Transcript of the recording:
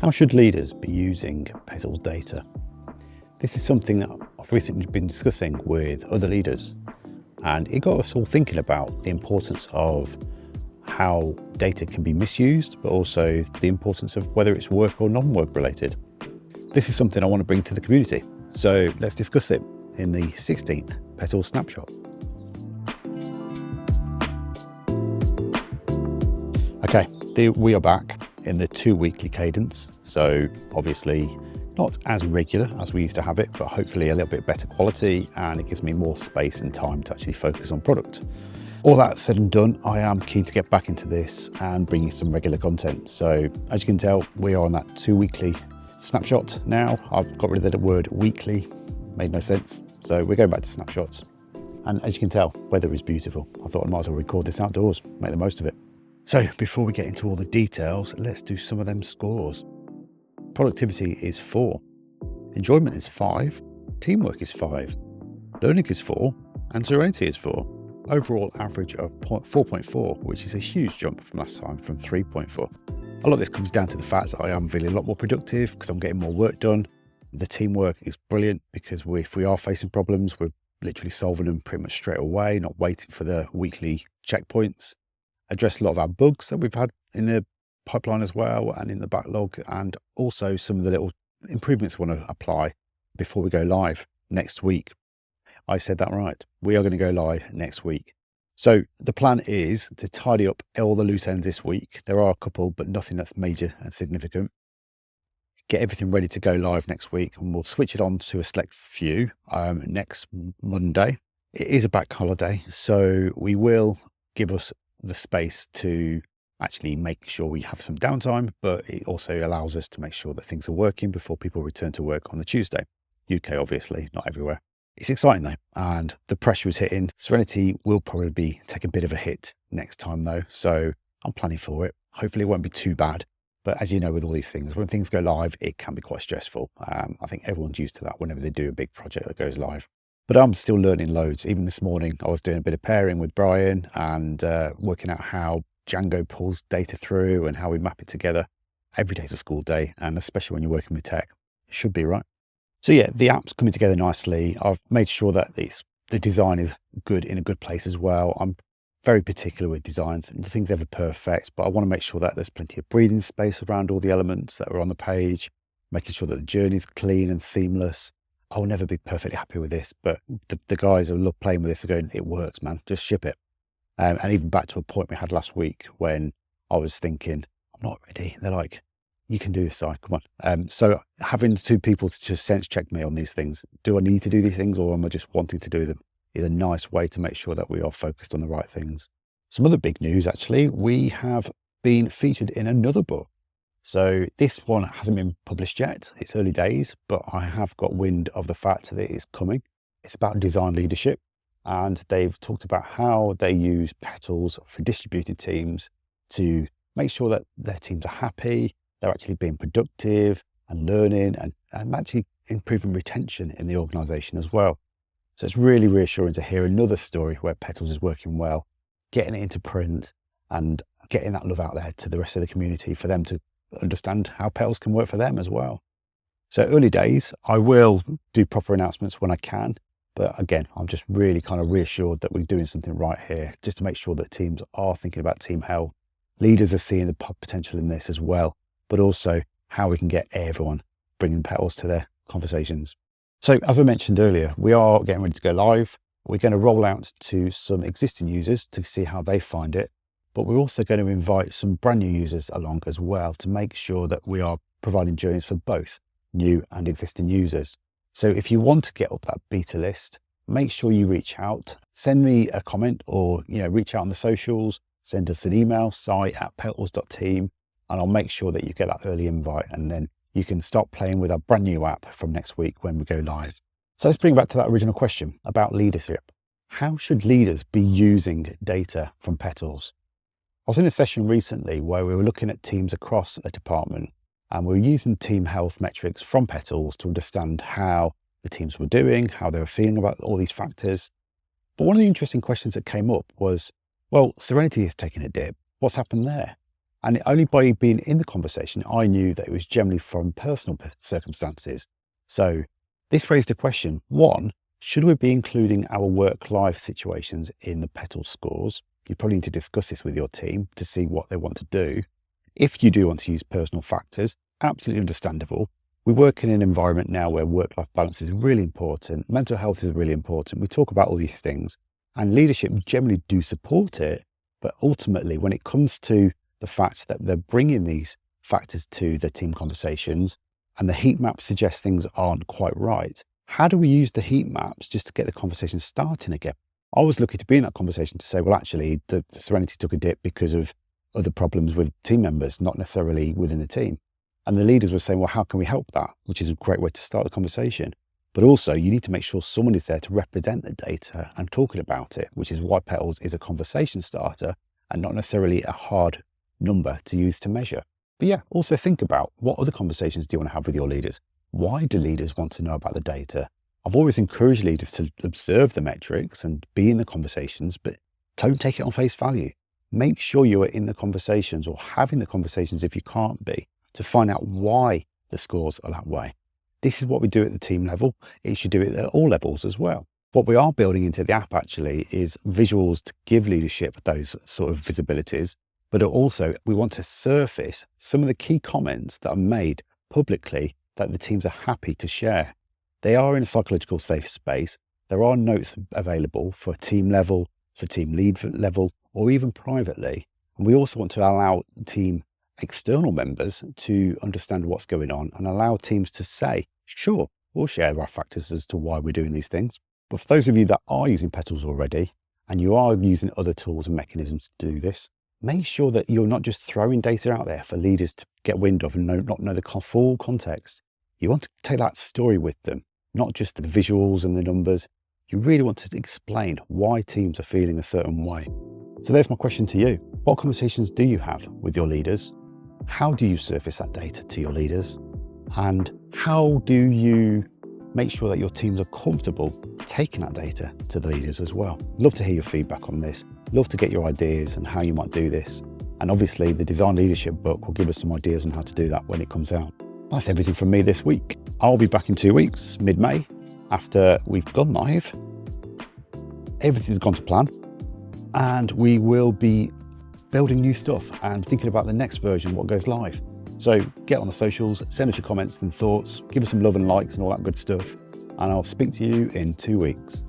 How should leaders be using PETALS data? This is something that I've recently been discussing with other leaders, and it got us all thinking about the importance of how data can be misused, but also the importance of whether it's work or non-work related. This is something I want to bring to the community, so let's discuss it in the 16th PETALS Snapshot. Okay, we are back in the 2 weekly cadence, so obviously not as regular as we used to have it, but hopefully a little bit better quality, and it gives me more space and time to actually focus on product. All that said and done, I am keen to get back into this and bring you some regular content. So as you can tell, we are on that 2 weekly snapshot now. I've got rid of the word weekly, made no sense. So we're going back to snapshots. And as you can tell, weather is beautiful. I thought I might as well record this outdoors, make the most of it. So before we get into all the details, let's do some of them scores. Productivity is 4, enjoyment is 5, teamwork is 5, learning is 4, and serenity is 4. Overall average of 4.4, which is a huge jump from last time, from 3.4. A lot of this comes down to the fact that I am feeling a lot more productive because I'm getting more work done. The teamwork is brilliant because if we are facing problems, we're literally solving them pretty much straight away, not waiting for the weekly checkpoints. Addressed a lot of our bugs that we've had in the pipeline as well and in the backlog, and also some of the little improvements we want to apply before we go live next week. I said that right. We are going to go live next week. So the plan is to tidy up all the loose ends this week. There are a couple, but nothing that's major and significant. Get everything ready to go live next week, and we'll switch it on to a select few next Monday. It is a bank holiday, so we will give us the space to actually make sure we have some downtime, but it also allows us to make sure that things are working before people return to work on the Tuesday. UK, obviously, not everywhere. It's exciting though, and the pressure is hitting. Serenity will probably take a bit of a hit next time though, so I'm planning for it. Hopefully it won't be too bad, but as you know with all these things, when things go live, it can be quite stressful. I think everyone's used to that whenever they do a big project that goes live. But I'm still learning loads. Even this morning, I was doing a bit of pairing with Brian and working out how Django pulls data through and how we map it together. Every day's a school day, and especially when you're working with tech, it should be, right? So yeah, the app's coming together nicely. I've made sure that the design is good, in a good place as well. I'm very particular with designs. Nothing's ever perfect, but I want to make sure that there's plenty of breathing space around all the elements that are on the page, making sure that the journey's clean and seamless. I will never be perfectly happy with this, but the guys who love playing with this are going, it works, man, just ship it. And even back to a point we had last week when I was thinking, I'm not ready. They're like, you can do this, Si, come on. So having 2 people to just sense check me on these things, do I need to do these things, or am I just wanting to do them, is a nice way to make sure that we are focused on the right things. Some other big news, actually, we have been featured in another book. So this one hasn't been published yet. It's early days, but I have got wind of the fact that it is coming. It's about design leadership, and they've talked about how they use PETALS for distributed teams to make sure that their teams are happy, they're actually being productive and learning and actually improving retention in the organization as well. So it's really reassuring to hear another story where PETALS is working well, getting it into print and getting that love out there to the rest of the community for them to understand how PETALS can work for them as well. So early days, I will do proper announcements when I can. But again, I'm just really kind of reassured that we're doing something right here, just to make sure that teams are thinking about team health. Leaders are seeing the potential in this as well, but also how we can get everyone bringing PETALS to their conversations. So as I mentioned earlier, we are getting ready to go live. We're going to roll out to some existing users to see how they find it. But we're also going to invite some brand new users along as well to make sure that we are providing journeys for both new and existing users. So if you want to get up that beta list, make sure you reach out, send me a comment, or reach out on the socials, send us an email, si@petals.team, and I'll make sure that you get that early invite, and then you can start playing with our brand new app from next week when we go live. So let's bring back to that original question about leadership. How should leaders be using data from PETALS? I was in a session recently where we were looking at teams across a department, and we were using team health metrics from PETALS to understand how the teams were doing, how they were feeling about all these factors. But one of the interesting questions that came up was, well, serenity has taken a dip. What's happened there? And only by being in the conversation, I knew that it was generally from personal circumstances. So this raised a question. One, should we be including our work-life situations in the PETALS scores? You probably need to discuss this with your team to see what they want to do. If you do want to use personal factors, absolutely understandable. We work in an environment now where work-life balance is really important. Mental health is really important. We talk about all these things and leadership generally do support it. But ultimately, when it comes to the fact that they're bringing these factors to the team conversations and the heat map suggests things aren't quite right, how do we use the heat maps just to get the conversation starting again? I was lucky to be in that conversation to say, well, actually, the serenity took a dip because of other problems with team members, not necessarily within the team. And the leaders were saying, well, how can we help that? Which is a great way to start the conversation. But also you need to make sure someone is there to represent the data and talking about it, which is why PETALS is a conversation starter and not necessarily a hard number to use to measure. But yeah, also think about what other conversations do you want to have with your leaders? Why do leaders want to know about the data? I've always encouraged leaders to observe the metrics and be in the conversations, but don't take it on face value. Make sure you are in the conversations or having the conversations if you can't be, to find out why the scores are that way. This is what we do at the team level. It should do it at all levels as well. What we are building into the app actually is visuals to give leadership those sort of visibilities, but also we want to surface some of the key comments that are made publicly that the teams are happy to share. They are in a psychological safe space. There are notes available for team level, for team lead level, or even privately. And we also want to allow team external members to understand what's going on and allow teams to say, sure, we'll share our factors as to why we're doing these things. But for those of you that are using PETALS already and you are using other tools and mechanisms to do this, make sure that you're not just throwing data out there for leaders to get wind of and not know the full context. You want to take that story with them, not just the visuals and the numbers. You really want to explain why teams are feeling a certain way. So there's my question to you. What conversations do you have with your leaders? How do you surface that data to your leaders? And how do you make sure that your teams are comfortable taking that data to the leaders as well? Love to hear your feedback on this. Love to get your ideas and how you might do this. And obviously the Design Leadership book will give us some ideas on how to do that when it comes out. That's everything from me this week. I'll be back in 2 weeks, mid-May, after we've gone live. Everything's gone to plan and we will be building new stuff and thinking about the next version, what goes live. So get on the socials, send us your comments and thoughts, give us some love and likes and all that good stuff. And I'll speak to you in 2 weeks.